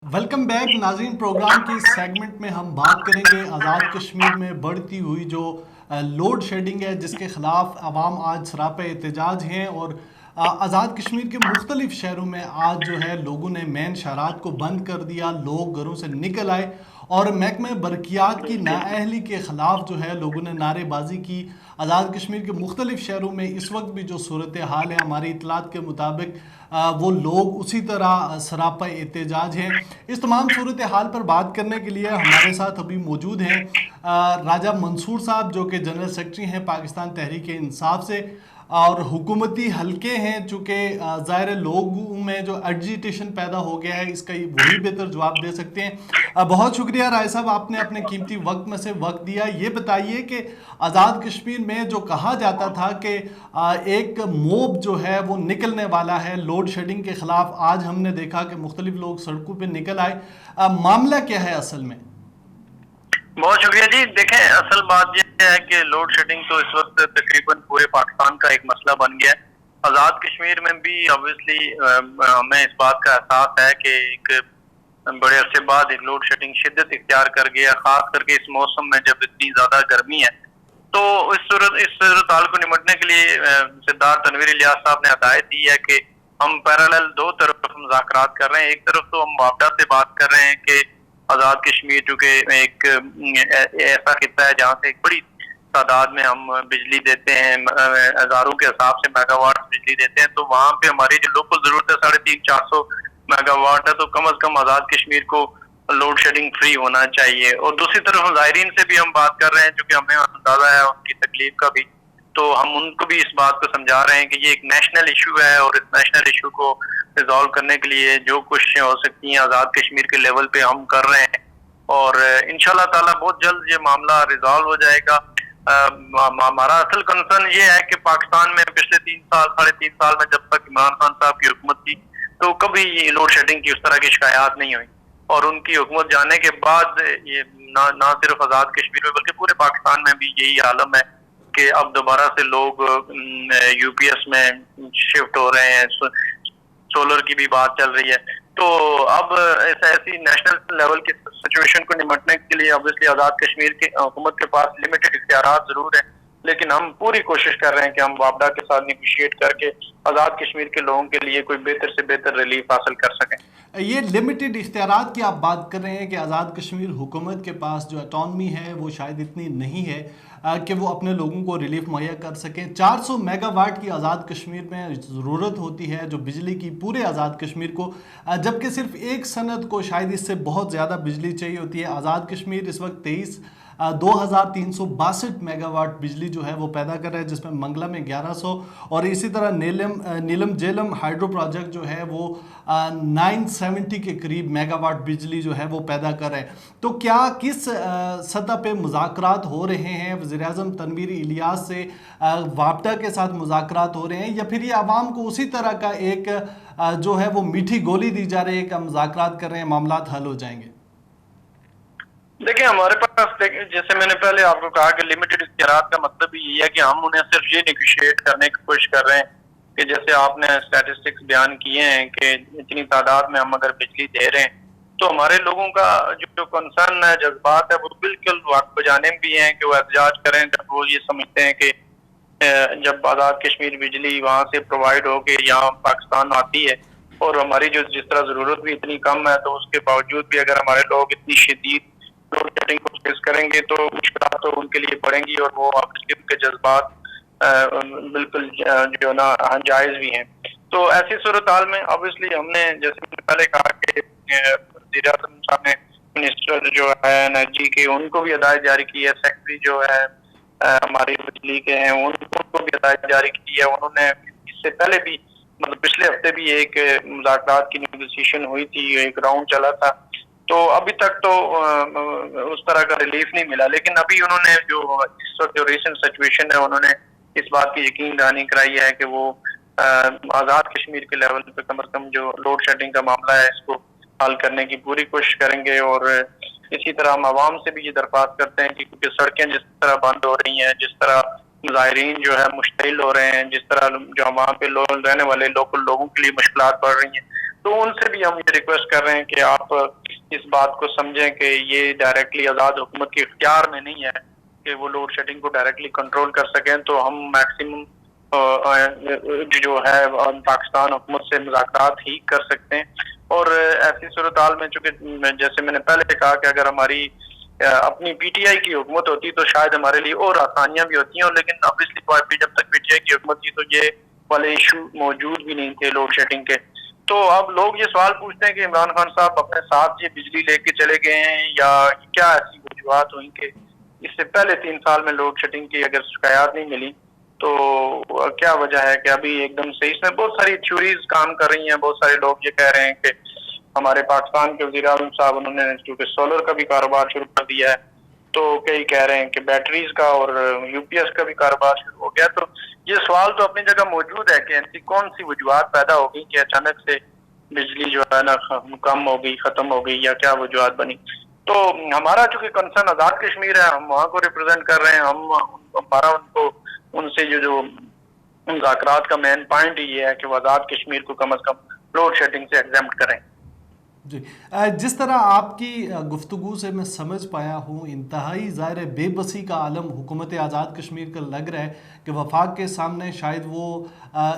Welcome back नाज़रीन। Programme के इस सेगमेंट में हम बात करेंगे आज़ाद कश्मीर में बढ़ती हुई जो लोड शेडिंग है, जिसके ख़िलाफ़ अवाम आज सरापा एहतजाज हैं। और आज़ाद कश्मीर के मुख्तलिफ शहरों में आज जो है लोगों ने मेन शहरात को बंद कर दिया, लोग घरों से निकल आए और महकमे बरकियात की नाअहली के ख़िलाफ़ जो है लोगों ने नारेबाजी की। आज़ाद कश्मीर के मुख्तलिफ शहरों में इस वक्त भी जो सूरत हाल है, हमारी इतलात के मुताबिक वो लोग उसी तरह सरापा एहतजाज हैं। इस तमाम सूरत हाल पर बात करने के लिए हमारे साथ अभी मौजूद हैं राजा मंसूर साहब, जो कि जनरल सेक्रेटरी हैं पाकिस्तान तहरीक इंसाफ से, और हुकूमती हलके हैं। चूँकि ज़ाहिर लोगों में जो एजिटेशन पैदा हो गया है, इसका वही बेहतर जवाब दे सकते हैं। बहुत शुक्रिया राय साहब, आपने अपने कीमती वक्त में से वक्त दिया। ये बताइए कि आज़ाद कश्मीर में जो कहा जाता था कि एक मोब जो है वो निकलने वाला है लोड शेडिंग के ख़िलाफ़, आज हमने देखा कि मुख्तलिफ लोग सड़कों पर निकल आए। मामला क्या है असल में? बहुत शुक्रिया जी। देखें, असल बात यह है कि लोड शेडिंग तो इस वक्त तकरीबन पूरे पाकिस्तान का एक मसला बन गया है। आज़ाद कश्मीर में भी ऑब्वियसली हमें इस बात का एहसास है कि एक बड़े अरसे बाद एक लोड शेडिंग शिद्दत इख्तियार कर गया, खास करके इस मौसम में जब इतनी ज्यादा गर्मी है। तो इस सूरत हाल को निपटने के लिए सरदार तनवीर इलियास साहब ने हदायत दी है कि हम पैरेलल दो तरफ मुज़ाकरात कर रहे हैं। एक तरफ तो हम मुआवजा से बात कर रहे हैं कि आज़ाद कश्मीर चूँकि एक ऐसा खिता है जहाँ से एक बड़ी तादाद में हम बिजली देते हैं, हज़ारों के हिसाब से मेगावाट बिजली देते हैं, तो वहाँ पे हमारी जो लोकल ज़रूरत है 350-400 मेगावाट है, तो कम अज़ कम आज़ाद कश्मीर को लोड शेडिंग फ्री होना चाहिए। और दूसरी तरफ ज़ायरीन से भी हम बात कर रहे हैं, क्योंकि हमें अंदाज़ा है उनकी तकलीफ का भी, तो हम उनको भी इस बात को समझा रहे हैं कि ये एक नेशनल इशू है और इस नेशनल इशू को रिजॉल्व करने के लिए जो कोशिशें हो सकती हैं आज़ाद कश्मीर के लेवल पे हम कर रहे हैं। और इंशाल्लाह ताला बहुत जल्द ये मामला रिजॉल्व हो जाएगा। हमारा असल कंसर्न ये है कि पाकिस्तान में पिछले 3 साल 3.5 साल में जब तक इमरान खान साहब की हुकूमत थी तो कभी लोड शेडिंग की उस तरह की शिकायत नहीं हुई, और उनकी हुकूमत जाने के बाद ये ना सिर्फ आज़ाद कश्मीर में बल्कि पूरे पाकिस्तान में भी यही आलम है कि अब दोबारा से लोग यूपीएस में शिफ्ट हो रहे हैं, सोलर की भी बात चल रही है। तो अब ऐसी नेशनल लेवल की सिचुएशन को निपटने के लिए ऑब्वियसली आज़ाद कश्मीर की हुकूमत के पास लिमिटेड इख्तियारात जरूर है, लेकिन हम पूरी कोशिश कर रहे हैं कि हम वापडा के साथ निगोशिएट करके आज़ाद कश्मीर के लोगों के लिए कोई बेहतर से बेहतर रिलीफ हासिल कर सकें। ये लिमिटेड इख्तियारात की आप बात कर रहे हैं कि आज़ाद कश्मीर हुकूमत के पास जो ऑटोनमी है वो शायद इतनी नहीं है कि वो अपने लोगों को रिलीफ मुहैया कर सकें। 400 मेगावाट की आज़ाद कश्मीर में ज़रूरत होती है जो बिजली की, पूरे आज़ाद कश्मीर को, जबकि सिर्फ एक सनत को शायद इससे बहुत ज़्यादा बिजली चाहिए होती है। आज़ाद कश्मीर इस वक्त 23,362 मेगावाट बिजली जो है वो पैदा कर रहा है, जिसमें मंगला में 1100 और इसी तरह नीलम जेलम हाइड्रो प्रोजेक्ट जो है वो 970 के करीब मेगावाट बिजली जो है वो पैदा कर रहे हैं। तो क्या किस सतह पे मुज़ाकरात हो रहे हैं वज़ीर-ए-आज़म तनवीर इलियास से, वापडा के साथ मुज़ाकरात हो रहे हैं, या फिर ये आवाम को उसी तरह का एक जो है वो मीठी गोली दी जा रही है कि हम मुज़ाकरात कर रहे हैं, मामलात हल हो जाएंगे? देखिए, हमारे पास जैसे मैंने पहले आपको कहा कि लिमिटेड इख्तियारात का मतलब ही ये है कि हम उन्हें सिर्फ ये निगोशिएट करने की कोशिश कर रहे हैं कि जैसे आपने स्टैटिस्टिक्स बयान किए हैं कि इतनी तादाद में हम अगर बिजली दे रहे हैं, तो हमारे लोगों का जो कंसर्न है, जज्बात है, वो बिल्कुल वक्त बजानिब भी हैं कि वो एहतजाज करें जब वो ये समझते हैं कि जब आज़ाद कश्मीर बिजली वहाँ से प्रोवाइड हो के यहाँ पाकिस्तान आती है और हमारी जो जिस तरह ज़रूरत भी इतनी कम है, तो उसके बावजूद भी अगर हमारे लोग इतनी शदीद लोड शेडिंग को फेस करेंगे तो मुश्किल तो उनके लिए पड़ेंगी, और वो आपके उनके जज्बात बिल्कुल जो ना जायज़ भी हैं। तो ऐसी सूरत हाल में ऑब्वियसली हमने जैसे पहले कहा कि वज़ीर-ए-आज़म साहब ने मिनिस्टर जो है एनर्जी के उनको भी हिदायत जारी की है, सेक्रेटरी जो है हमारी बिजली के हैं उनको भी हिदायत जारी की है। उन्होंने इससे पहले भी मतलब पिछले हफ्ते भी एक मुज़ाकरात की नेगोशिएशन हुई थी, एक राउंड चला था, तो अभी तक तो उस तरह का रिलीफ नहीं मिला। लेकिन अभी उन्होंने जो इस वक्त जो रीसेंट सिचुएशन है, उन्होंने इस बात की यकीन दहानी कराई है कि वो आज़ाद कश्मीर के लेवल पे कम से कम जो लोड शेडिंग का मामला है इसको हल करने की पूरी कोशिश करेंगे। और इसी तरह हम आवाम से भी ये दरख्वास्त करते हैं कि क्योंकि सड़कें जिस तरह बंद हो रही हैं, जिस तरह ज़ायरीन जो है मुश्तिल हो रहे हैं, जिस तरह जो वहाँ पे रहने वाले लोकल लोगों के लिए मुश्किलात बढ़ रही हैं, تو ان سے بھی ہم یہ ریکویسٹ کر رہے ہیں کہ آپ اس بات کو سمجھیں کہ یہ ڈائریکٹلی آزاد حکومت کے اختیار میں نہیں ہے کہ وہ لوڈ شیڈنگ کو ڈائریکٹلی کنٹرول کر سکیں. تو ہم میکسیمم جو ہے پاکستان حکومت سے مذاکرات ہی کر سکتے ہیں. اور ایسی صورتحال میں چونکہ جیسے میں نے پہلے کہا کہ اگر ہماری اپنی پی ٹی آئی کی حکومت ہوتی تو شاید ہمارے لیے اور آسانیاں بھی ہوتی ہیں, لیکن obviously جب تک پی ٹی آئی کی حکومت تھی تو یہ والے ایشو موجود بھی نہیں تھے لوڈ شیڈنگ کے. تو اب لوگ یہ سوال پوچھتے ہیں کہ عمران خان صاحب اپنے ساتھ یہ بجلی لے کے چلے گئے ہیں یا کیا ایسی وجوہات ہوئیں کہ اس سے پہلے 3 سال میں لوڈ شیڈنگ کی اگر شکایات نہیں ملی تو کیا وجہ ہے کہ ابھی ایک دم سے. اس میں بہت ساری تھیوریز کام کر رہی ہیں. بہت سارے لوگ یہ کہہ رہے ہیں کہ ہمارے پاکستان کے وزیر اعظم صاحب انہوں نے چونکہ سولر کا بھی کاروبار شروع کر دیا ہے, تو کئی کہہ رہے ہیں کہ بیٹریز کا اور یو پی ایس کا بھی کاروبار شروع ہو گیا. تو یہ سوال تو اپنی جگہ موجود ہے کہ ایسی کون سی وجوہات پیدا ہو گئی کہ اچانک سے بجلی جو ہے نا کم ہو گئی, ختم ہو گئی, یا کیا وجوہات بنی. تو ہمارا چونکہ کنسرن آزاد کشمیر ہے, ہم وہاں کو ریپرزینٹ کر رہے ہیں. ہمارا ان سے جو مذاکرات کا مین پوائنٹ یہ ہے کہ وہ آزاد کشمیر کو کم از کم لوڈ شیڈنگ سے ایگزمپٹ کریں. جی, جس طرح آپ کی گفتگو سے میں سمجھ پایا ہوں انتہائی ظاہر بے بسی کا عالم حکومت آزاد کشمیر کا لگ رہا ہے کہ وفاق کے سامنے شاید وہ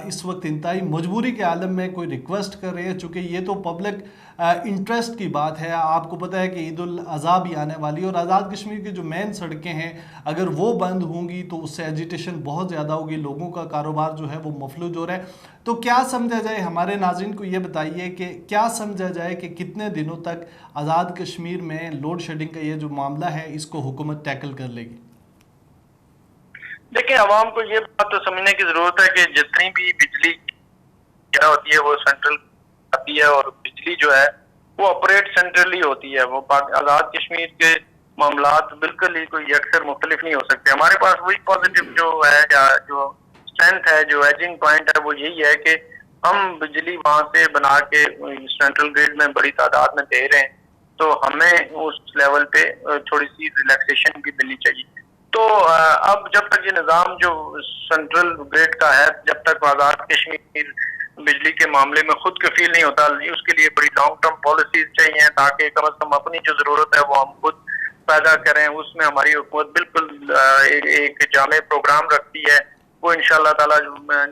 اس وقت انتہائی مجبوری کے عالم میں کوئی ریکویسٹ کر رہے ہیں, چونکہ یہ تو پبلک انٹرسٹ کی بات ہے. آپ کو پتہ ہے کہ عید الاضحیٰ بھی آنے والی ہے اور آزاد کشمیر کی جو مین سڑکیں ہیں اگر وہ بند ہوں گی تو اس سے ایجیٹیشن بہت زیادہ ہوگی, لوگوں کا کاروبار جو ہے وہ مفلوج ہو رہا ہے. تو کیا سمجھا جائے, ہمارے ناظرین کو یہ بتائیے کہ کیا سمجھا جائے کہ کتنے دنوں تک آزاد کشمیر میں لوڈ شیڈنگ کا یہ جو معاملہ ہے اس کو حکومت ٹیکل کر لے گی؟ دیکھیں, عوام کو یہ بات تو سمجھنے کی ضرورت ہے کہ جتنی بھی بجلی کیا ہوتی ہے وہ سینٹرل آتی ہے, اور بجلی جو ہے وہ آپریٹ سینٹرلی ہوتی ہے. وہ آزاد کشمیر کے معاملات بالکل ہی کوئی یکسر مختلف نہیں ہو سکتے. ہمارے پاس وہی پازیٹیو جو ہے یا جو اسٹرینتھ ہے, جو ایجنگ پوائنٹ ہے, وہ یہی ہے کہ ہم بجلی وہاں سے بنا کے سینٹرل گریڈ میں بڑی تعداد میں دے رہے ہیں, تو ہمیں اس لیول پہ تھوڑی سی ریلیکسیشن بھی ملنی چاہیے. تو اب جب تک یہ نظام جو سینٹرل گریڈ کا ہے, جب تک آزاد کشمیر بجلی کے معاملے میں خود کفیل نہیں ہوتا, اس کے لیے بڑی لانگ ٹرم پالیسیز چاہیے تاکہ کم از کم اپنی جو ضرورت ہے وہ ہم خود پیدا کریں. اس میں ہماری حکومت بالکل ایک جامع پروگرام رکھتی ہے. وہ انشاءاللہ تعالیٰ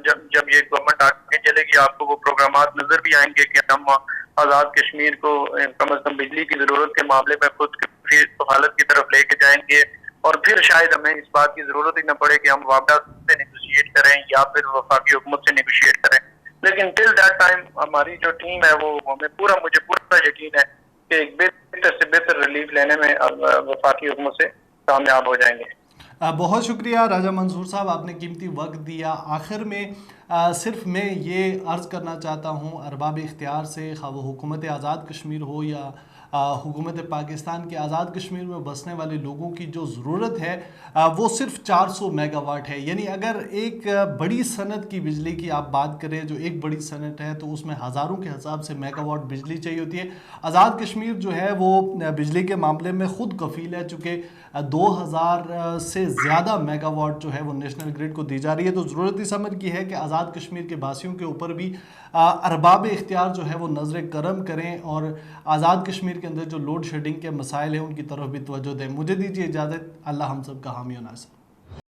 جب یہ گورنمنٹ آگے چلے گی آپ کو وہ پروگرامات نظر بھی آئیں گے کہ ہم آزاد کشمیر کو کم از کم بجلی کی ضرورت کے معاملے میں خود کفالت کی طرف لے کے جائیں گے, اور پھر شاید ہمیں اس بات کی ضرورت ہی نہ پڑے کہ ہم وابڈا سے نیگوشیٹ کریں یا پھر وفاقی حکومت سے نیگوشیٹ کریں. لیکن ٹل دیٹ ٹائم ہماری جو ٹیم ہے وہ مجھے پورا یقین ہے کہ ایک بہتر سے بہتر ریلیف لینے میں وفاقی حکومت سے کامیاب ہو جائیں گے. بہت شکریہ راجہ منصور صاحب, آپ نے قیمتی وقت دیا. آخر میں صرف میں یہ عرض کرنا چاہتا ہوں ارباب اختیار سے, خواہ وہ حکومت آزاد کشمیر ہو یا حکومت پاکستان کے آزاد کشمیر میں بسنے والے لوگوں کی جو ضرورت ہے وہ صرف 400 میگا واٹ ہے. یعنی اگر ایک بڑی صنعت کی بجلی کی آپ بات کریں, جو ایک بڑی صنعت ہے, تو اس میں ہزاروں کے حساب سے میگا واٹ بجلی چاہیے ہوتی ہے. آزاد کشمیر جو ہے وہ بجلی کے معاملے میں خود کفیل ہے, چونکہ 2000 سے زیادہ میگا واٹ جو ہے وہ نیشنل گریڈ کو دی جا رہی ہے. تو ضرورت اس امر کی ہے کہ آزاد کشمیر کے باسیوں کے اوپر بھی ارباب اختیار جو ہے وہ نظر کرم کریں اور آزاد کشمیر کے اندر جو لوڈ شیڈنگ کے مسائل ہیں ان کی طرف بھی توجہ دیں. مجھے دیجیے اجازت, اللہ ہم سب کا حامی و ناصر.